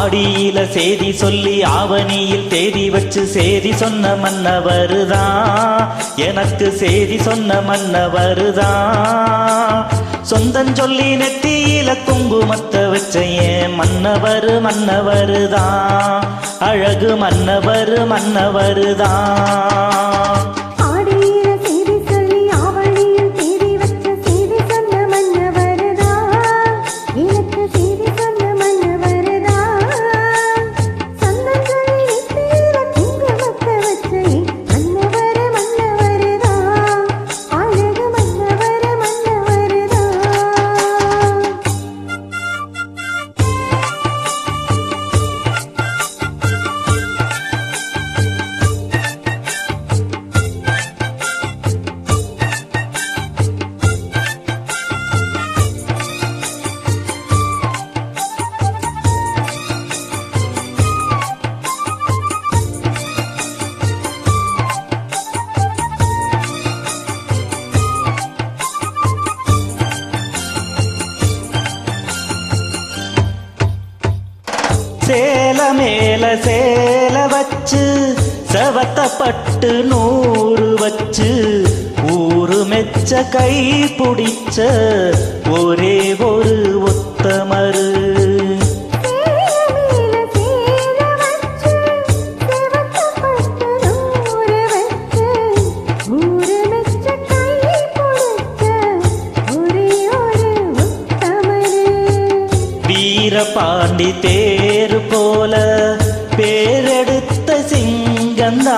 ஆடியில சேதி சொல்லி ஆவணியில் தேதி வச்சு சேதி சொன்ன மன்னவருதான், எனக்கு சேதி சொன்ன மன்னவருதான். சொந்தஞ்சொல்லி நெத்தியில குங்குமத்தை வச்ச ஏன் மன்னவருதான், அழகு மன்னவருதான். சேல மேல சேல வச்சு செவத்தப்பட்டு 100 வச்சு ஊரு மெச்ச கை பிடிச்ச ஒரே ஒரு ஒத்தமரு. வீரபாண்டி தேரு போல பேரெடுத்த சிங்கந்தா,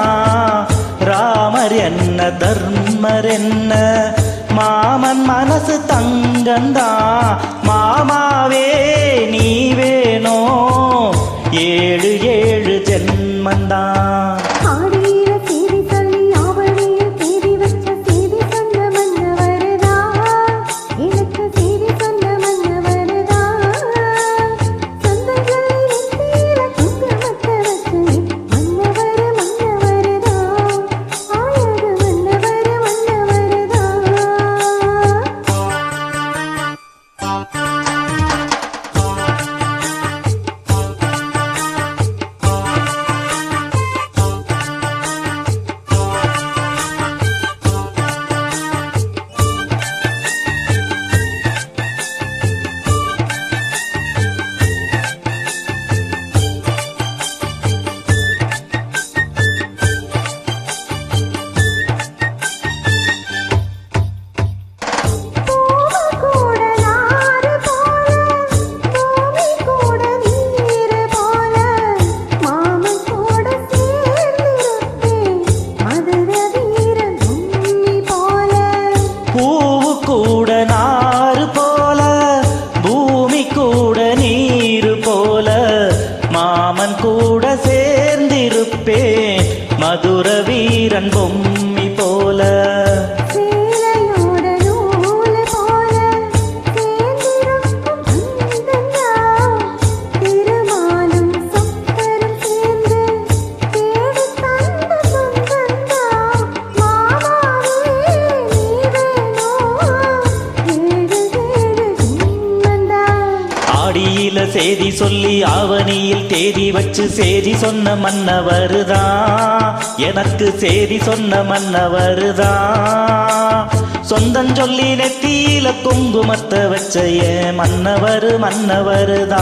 ராமர் என்ன தர்மர் என்ன மாமன் மனசு தங்கந்தா. மாமாவே நீ வேணோ 7 7 ஜென்மந்தா. மாமன் கூட சேர்ந்திருப்பேன் மதுர வீரன் பொம்மி போல. ஆடியில சேதி சொல்லி ஆவணியில் தேதி வச்சு சேதி சொன்ன மன்னவருதான், எனக்கு சேதி சொன்ன மன்னவருதான். சொந்தஞ்சொல்லி நெத்தியில குங்குமத்தை வச்ச ஏன் மன்னவருதான்,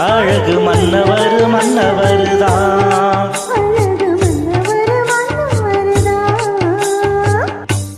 அழகு மன்னவருதான்.